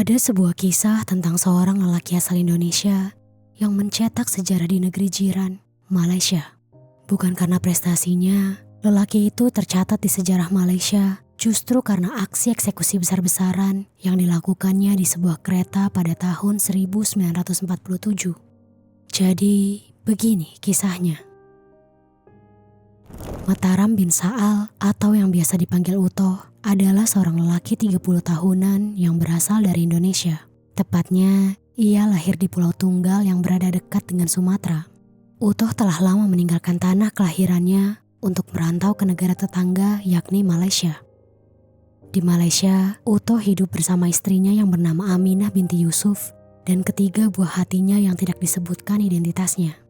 Ada sebuah kisah tentang seorang lelaki asal Indonesia yang mencetak sejarah di negeri jiran, Malaysia. Bukan karena prestasinya, lelaki itu tercatat di sejarah Malaysia justru karena aksi eksekusi besar-besaran yang dilakukannya di sebuah kereta pada tahun 1947. Jadi, begini kisahnya. Mataram bin Sa'al atau yang biasa dipanggil Utoh adalah seorang lelaki 30 tahunan yang berasal dari Indonesia. Tepatnya, ia lahir di Pulau Tunggal yang berada dekat dengan Sumatera. Utoh telah lama meninggalkan tanah kelahirannya untuk merantau ke negara tetangga yakni Malaysia. Di Malaysia, Utoh hidup bersama istrinya yang bernama Aminah binti Yusuf dan ketiga buah hatinya yang tidak disebutkan identitasnya.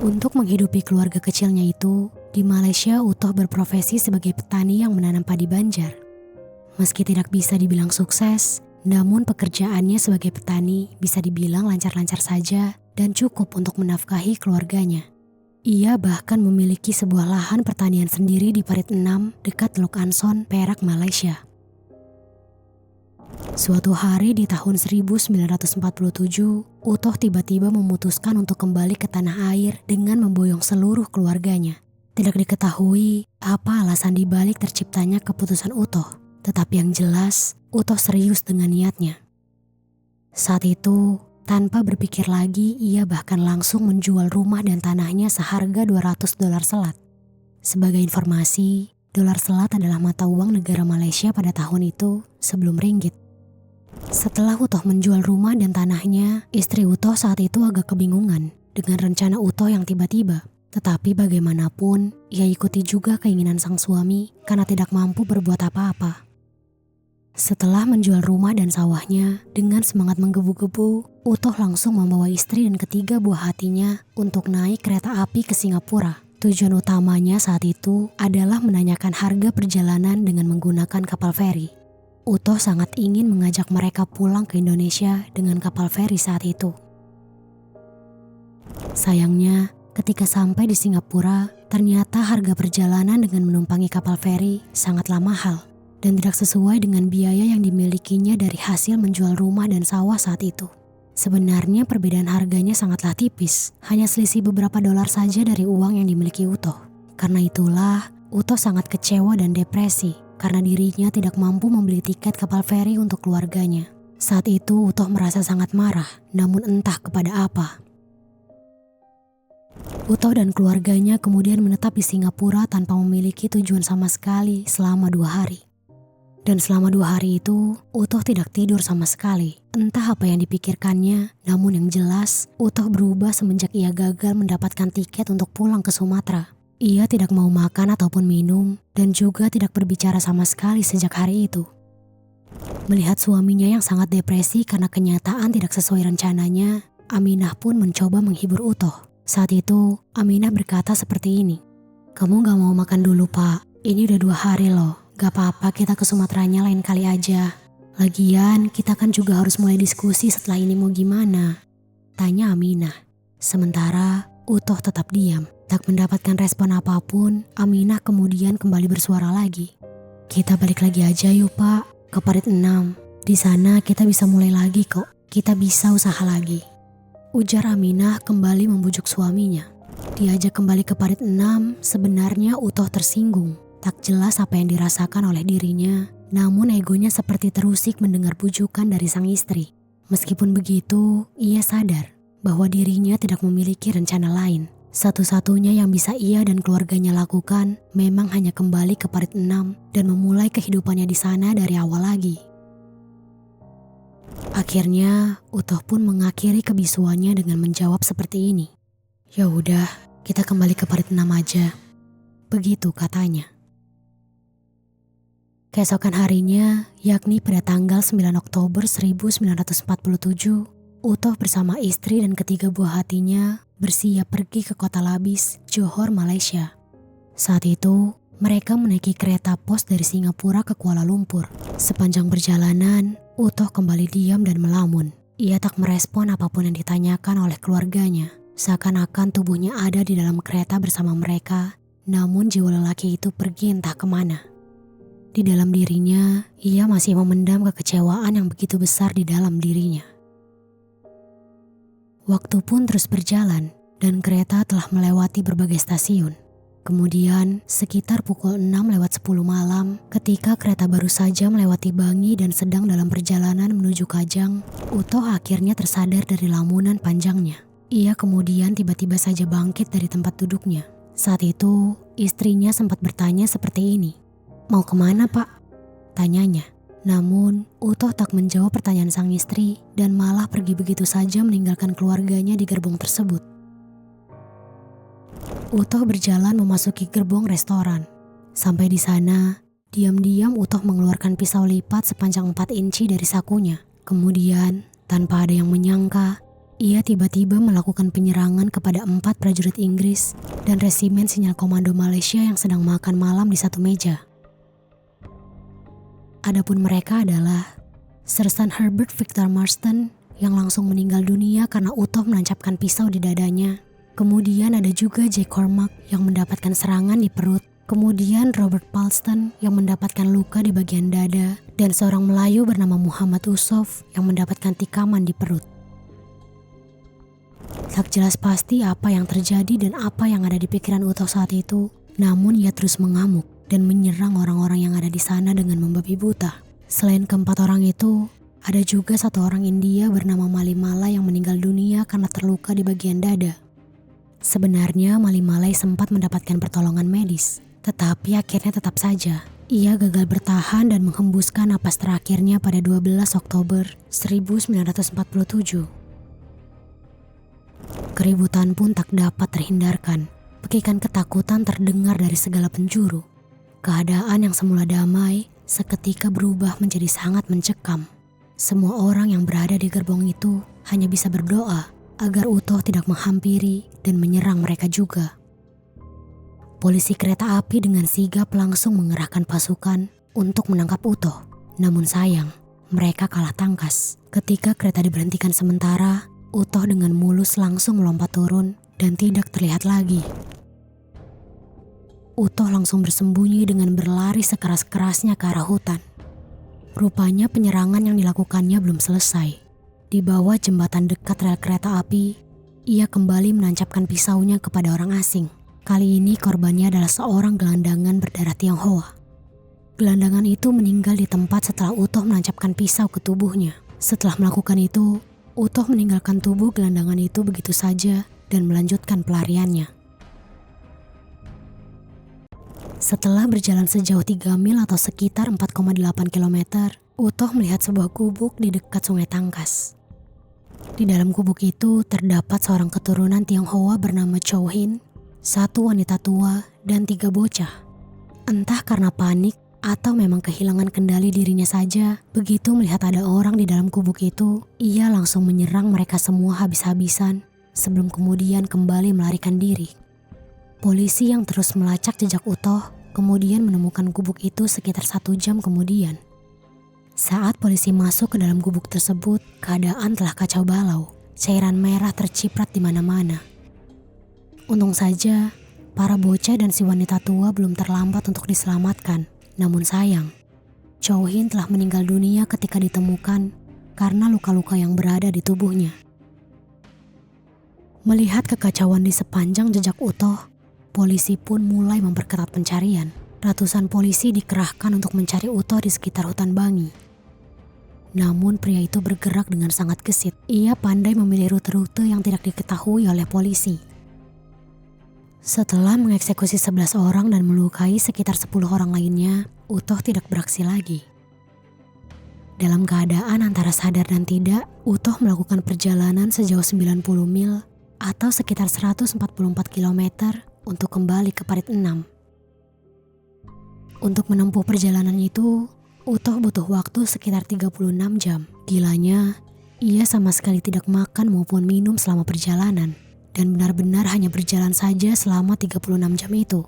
Untuk menghidupi keluarga kecilnya itu, di Malaysia Utoh berprofesi sebagai petani yang menanam padi banjar. Meski tidak bisa dibilang sukses, namun pekerjaannya sebagai petani bisa dibilang lancar-lancar saja dan cukup untuk menafkahi keluarganya. Ia bahkan memiliki sebuah lahan pertanian sendiri di Parit 6 dekat Teluk Anson, Perak, Malaysia. Suatu hari di tahun 1947, Utoh tiba-tiba memutuskan untuk kembali ke tanah air dengan memboyong seluruh keluarganya. Tidak diketahui apa alasan dibalik terciptanya keputusan Utoh, tetapi yang jelas Utoh serius dengan niatnya. Saat itu, tanpa berpikir lagi, ia bahkan langsung menjual rumah dan tanahnya seharga $200 selat. Sebagai informasi, dolar selat adalah mata uang negara Malaysia pada tahun itu sebelum ringgit. Setelah Utoh menjual rumah dan tanahnya, istri Utoh saat itu agak kebingungan dengan rencana Utoh yang tiba-tiba. Tetapi bagaimanapun, ia ikuti juga keinginan sang suami karena tidak mampu berbuat apa-apa. Setelah menjual rumah dan sawahnya, dengan semangat menggebu-gebu, Utoh langsung membawa istri dan ketiga buah hatinya untuk naik kereta api ke Singapura. Tujuan utamanya saat itu adalah menanyakan harga perjalanan dengan menggunakan kapal feri. Utoh sangat ingin mengajak mereka pulang ke Indonesia dengan kapal feri saat itu. Sayangnya, ketika sampai di Singapura, ternyata harga perjalanan dengan menumpangi kapal feri sangatlah mahal dan tidak sesuai dengan biaya yang dimilikinya dari hasil menjual rumah dan sawah saat itu. Sebenarnya perbedaan harganya sangatlah tipis, hanya selisih beberapa dolar saja dari uang yang dimiliki Utoh. Karena itulah, Utoh sangat kecewa dan depresi karena dirinya tidak mampu membeli tiket kapal feri untuk keluarganya. Saat itu Utoh merasa sangat marah, namun entah kepada apa. Utoh dan keluarganya kemudian menetap di Singapura tanpa memiliki tujuan sama sekali selama 2 hari. Dan selama 2 hari itu, Utoh tidak tidur sama sekali. Entah apa yang dipikirkannya, namun yang jelas, Utoh berubah semenjak ia gagal mendapatkan tiket untuk pulang ke Sumatera. Ia tidak mau makan ataupun minum, dan juga tidak berbicara sama sekali sejak hari itu. Melihat suaminya yang sangat depresi karena kenyataan tidak sesuai rencananya, Aminah pun mencoba menghibur Utoh. Saat itu, Aminah berkata seperti ini, "Kamu gak mau makan dulu, Pak? Ini udah 2 hari loh. Gak apa-apa, kita ke Sumateranya lain kali aja. Lagian, kita kan juga harus mulai diskusi setelah ini mau gimana?" tanya Aminah. Sementara, Utoh tetap diam. Tak mendapatkan respon apapun, Aminah kemudian kembali bersuara lagi. "Kita balik lagi aja yuk, Pak, ke Parit 6. Di sana kita bisa mulai lagi kok. Kita bisa usaha lagi." Ujar Aminah kembali membujuk suaminya. Diajak kembali ke Parit 6, sebenarnya Utoh tersinggung. Tak jelas apa yang dirasakan oleh dirinya, namun egonya seperti terusik mendengar bujukan dari sang istri. Meskipun begitu, ia sadar bahwa dirinya tidak memiliki rencana lain. Satu-satunya yang bisa ia dan keluarganya lakukan memang hanya kembali ke Parit 6 dan memulai kehidupannya di sana dari awal lagi. Akhirnya, Utoh pun mengakhiri kebisuannya dengan menjawab seperti ini. "Ya udah, kita kembali ke Parit 6 aja." Begitu katanya. Keesokan harinya, yakni pada tanggal 9 Oktober 1947, Utoh bersama istri dan ketiga buah hatinya bersiap pergi ke kota Labis, Johor, Malaysia. Saat itu, mereka menaiki kereta pos dari Singapura ke Kuala Lumpur. Sepanjang perjalanan, Utoh kembali diam dan melamun. Ia tak merespon apapun yang ditanyakan oleh keluarganya. Seakan-akan tubuhnya ada di dalam kereta bersama mereka, namun jiwa lelaki itu pergi entah kemana. Di dalam dirinya, ia masih memendam kekecewaan yang begitu besar di dalam dirinya. Waktu pun terus berjalan dan kereta telah melewati berbagai stasiun. Kemudian sekitar pukul 6:10 malam ketika kereta baru saja melewati Bangi dan sedang dalam perjalanan menuju Kajang, Utoh akhirnya tersadar dari lamunan panjangnya. Ia kemudian tiba-tiba saja bangkit dari tempat duduknya. Saat itu istrinya sempat bertanya seperti ini. "Mau kemana, Pak?" tanyanya. Namun, Utoh tak menjawab pertanyaan sang istri dan malah pergi begitu saja meninggalkan keluarganya di gerbong tersebut. Utoh berjalan memasuki gerbong restoran. Sampai di sana, diam-diam Utoh mengeluarkan pisau lipat sepanjang 4 inci dari sakunya. Kemudian, tanpa ada yang menyangka, ia tiba-tiba melakukan penyerangan kepada 4 prajurit Inggris dan resimen sinyal komando Malaysia yang sedang makan malam di satu meja. Adapun mereka adalah Sersan Herbert Victor Marston yang langsung meninggal dunia karena Utoh menancapkan pisau di dadanya. Kemudian ada juga Jack Cormack yang mendapatkan serangan di perut. Kemudian Robert Palston yang mendapatkan luka di bagian dada. Dan seorang Melayu bernama Muhammad Usof yang mendapatkan tikaman di perut. Tak jelas pasti apa yang terjadi dan apa yang ada di pikiran Utoh saat itu. Namun ia terus mengamuk dan menyerang orang-orang yang ada di sana dengan membabi buta. Selain keempat orang itu, ada juga satu orang India bernama Malimala yang meninggal dunia karena terluka di bagian dada. Sebenarnya Malimalai sempat mendapatkan pertolongan medis, tetapi akhirnya tetap saja ia gagal bertahan dan menghembuskan napas terakhirnya pada 12 Oktober 1947. Keributan pun tak dapat terhindarkan. Pekikan ketakutan terdengar dari segala penjuru. Keadaan yang semula damai seketika berubah menjadi sangat mencekam. Semua orang yang berada di gerbong itu hanya bisa berdoa agar Utoh tidak menghampiri dan menyerang mereka juga. Polisi kereta api dengan sigap langsung mengerahkan pasukan untuk menangkap Utoh. Namun sayang, mereka kalah tangkas. Ketika kereta diberhentikan sementara, Utoh dengan mulus langsung melompat turun dan tidak terlihat lagi. Utoh langsung bersembunyi dengan berlari sekeras-kerasnya ke arah hutan. Rupanya penyerangan yang dilakukannya belum selesai. Di bawah jembatan dekat rel kereta api, ia kembali menancapkan pisaunya kepada orang asing. Kali ini korbannya adalah seorang gelandangan berdarah Tionghoa. Gelandangan itu meninggal di tempat setelah Utoh menancapkan pisau ke tubuhnya. Setelah melakukan itu, Utoh meninggalkan tubuh gelandangan itu begitu saja dan melanjutkan pelariannya. Setelah berjalan sejauh 3 mil atau sekitar 4,8 km, Utoh melihat sebuah gubuk di dekat Sungai Tangkas. Di dalam gubuk itu terdapat seorang keturunan Tionghoa bernama Chow Hin, 1 wanita tua, dan 3 bocah. Entah karena panik atau memang kehilangan kendali dirinya saja, begitu melihat ada orang di dalam gubuk itu, ia langsung menyerang mereka semua habis-habisan sebelum kemudian kembali melarikan diri. Polisi yang terus melacak jejak Utoh kemudian menemukan gubuk itu sekitar 1 jam kemudian. Saat polisi masuk ke dalam gubuk tersebut, keadaan telah kacau balau. Cairan merah terciprat di mana-mana. Untung saja, para bocah dan si wanita tua belum terlambat untuk diselamatkan. Namun sayang, Chow Hin telah meninggal dunia ketika ditemukan karena luka-luka yang berada di tubuhnya. Melihat kekacauan di sepanjang jejak Utoh, polisi pun mulai memperketat pencarian. Ratusan polisi dikerahkan untuk mencari Utoh di sekitar hutan Bangi. Namun pria itu bergerak dengan sangat gesit. Ia pandai memilih rute-rute yang tidak diketahui oleh polisi. Setelah mengeksekusi 11 orang dan melukai sekitar 10 orang lainnya, Utoh tidak beraksi lagi. Dalam keadaan antara sadar dan tidak, Utoh melakukan perjalanan sejauh 90 mil atau sekitar 144 km untuk kembali ke Parit 6. Untuk menempuh perjalanan itu, Utoh butuh waktu sekitar 36 jam. Gilanya, ia sama sekali tidak makan maupun minum selama perjalanan dan benar-benar hanya berjalan saja selama 36 jam itu.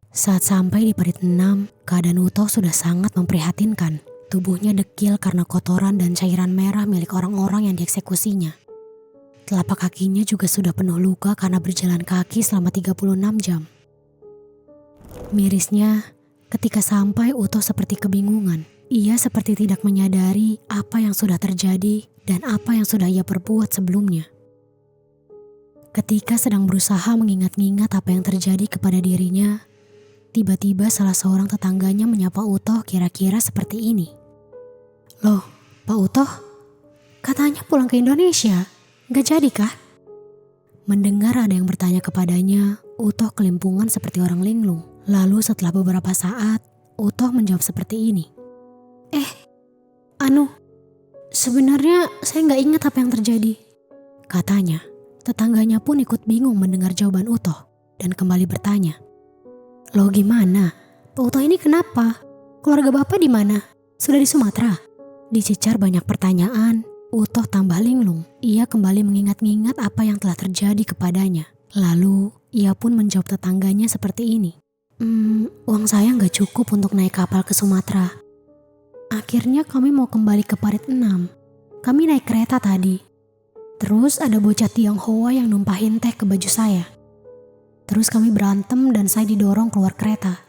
Saat sampai di Parit 6, keadaan Utoh sudah sangat memprihatinkan. Tubuhnya dekil karena kotoran dan cairan merah milik orang-orang yang dieksekusinya. Telapak kakinya juga sudah penuh luka karena berjalan kaki selama 36 jam. Mirisnya, Ketika sampai, Utoh seperti kebingungan. Ia seperti tidak menyadari apa yang sudah terjadi dan apa yang sudah ia perbuat sebelumnya. Ketika sedang berusaha mengingat-ingat apa yang terjadi kepada dirinya, tiba-tiba salah seorang tetangganya menyapa Utoh kira-kira seperti ini. "Loh, Pak Utoh, katanya pulang ke Indonesia, gak jadi kah?" Mendengar ada yang bertanya kepadanya, Utoh kelimpungan seperti orang linglung. Lalu setelah beberapa saat, Utoh menjawab seperti ini. Sebenarnya saya gak ingat apa yang terjadi," katanya. Tetangganya pun ikut bingung mendengar jawaban Utoh dan kembali bertanya. "Loh gimana? Pak Utoh ini kenapa? Keluarga Bapak di mana? Sudah di Sumatera?" Dicecar banyak pertanyaan, Utoh tambah linglung. Ia kembali mengingat-ingat apa yang telah terjadi kepadanya. Lalu ia pun menjawab tetangganya seperti ini. Uang saya gak cukup untuk naik kapal ke Sumatera. Akhirnya kami mau kembali ke Parit 6. Kami naik kereta tadi. Terus ada bocah Tionghoa yang numpahin teh ke baju saya. Terus kami berantem dan saya didorong keluar kereta.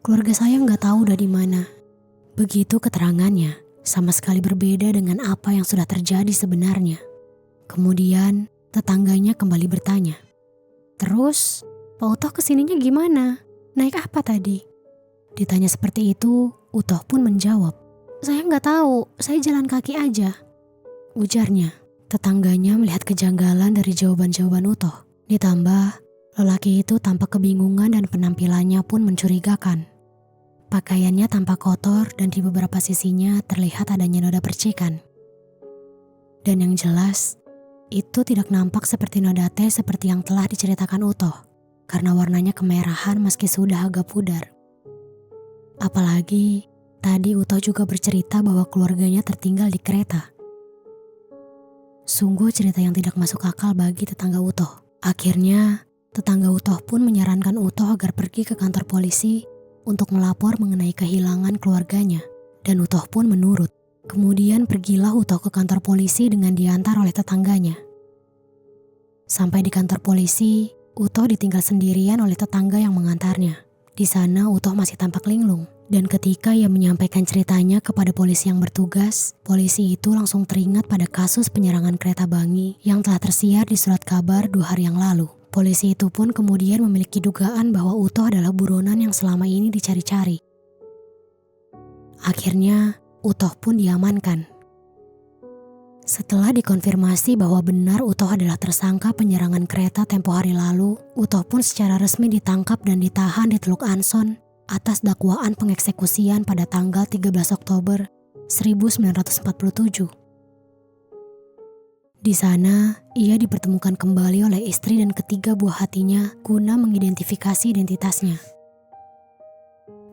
Keluarga saya gak tahu udah di mana." Begitu keterangannya, sama sekali berbeda dengan apa yang sudah terjadi sebenarnya. Kemudian tetangganya kembali bertanya. "Terus Pak Utoh kesininya gimana? Naik apa tadi?" Ditanya seperti itu, Utoh pun menjawab, "Saya gak tahu, saya jalan kaki aja," ujarnya. Tetangganya melihat kejanggalan dari jawaban-jawaban Utoh. Ditambah, lelaki itu tampak kebingungan dan penampilannya pun mencurigakan. Pakaiannya tampak kotor dan di beberapa sisinya terlihat adanya noda percikan. Dan yang jelas, itu tidak nampak seperti noda teh seperti yang telah diceritakan Utoh, karena warnanya kemerahan meski sudah agak pudar. Apalagi, tadi Utoh juga bercerita bahwa keluarganya tertinggal di kereta. Sungguh cerita yang tidak masuk akal bagi tetangga Utoh. Akhirnya, tetangga Utoh pun menyarankan Utoh agar pergi ke kantor polisi untuk melapor mengenai kehilangan keluarganya. Dan Utoh pun menurut. Kemudian pergilah Utoh ke kantor polisi dengan diantar oleh tetangganya. Sampai di kantor polisi, Utoh ditinggal sendirian oleh tetangga yang mengantarnya. Di sana Utoh masih tampak linglung, dan ketika ia menyampaikan ceritanya kepada polisi yang bertugas, polisi itu langsung teringat pada kasus penyerangan kereta Bangi yang telah tersiar di surat kabar 2 hari yang lalu. Polisi itu pun kemudian memiliki dugaan bahwa Utoh adalah buronan yang selama ini dicari-cari. Akhirnya, Utoh pun diamankan. Setelah dikonfirmasi bahwa benar Utoh adalah tersangka penyerangan kereta tempo hari lalu, Utoh pun secara resmi ditangkap dan ditahan di Teluk Anson atas dakwaan pengeksekusian pada tanggal 13 Oktober 1947. Di sana, ia dipertemukan kembali oleh istri dan ketiga buah hatinya guna mengidentifikasi identitasnya.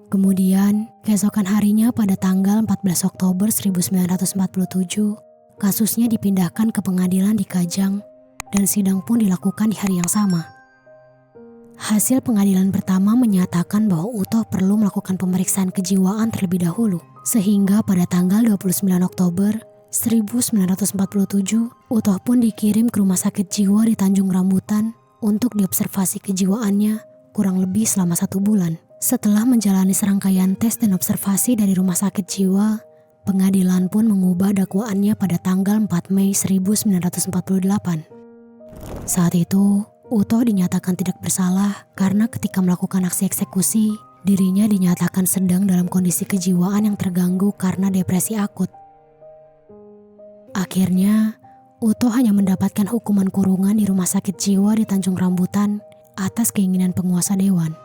Kemudian, keesokan harinya pada tanggal 14 Oktober 1947, kasusnya dipindahkan ke pengadilan di Kajang dan sidang pun dilakukan di hari yang sama. Hasil pengadilan pertama menyatakan bahwa Utoh perlu melakukan pemeriksaan kejiwaan terlebih dahulu, sehingga pada tanggal 29 Oktober 1947, Utoh pun dikirim ke rumah sakit jiwa di Tanjung Rambutan untuk diobservasi kejiwaannya kurang lebih selama 1 bulan. Setelah menjalani serangkaian tes dan observasi dari rumah sakit jiwa, pengadilan pun mengubah dakwaannya pada tanggal 4 Mei 1948. Saat itu, Utoh dinyatakan tidak bersalah karena ketika melakukan aksi eksekusi, dirinya dinyatakan sedang dalam kondisi kejiwaan yang terganggu karena depresi akut. Akhirnya, Utoh hanya mendapatkan hukuman kurungan di rumah sakit jiwa di Tanjung Rambutan atas keinginan penguasa dewan.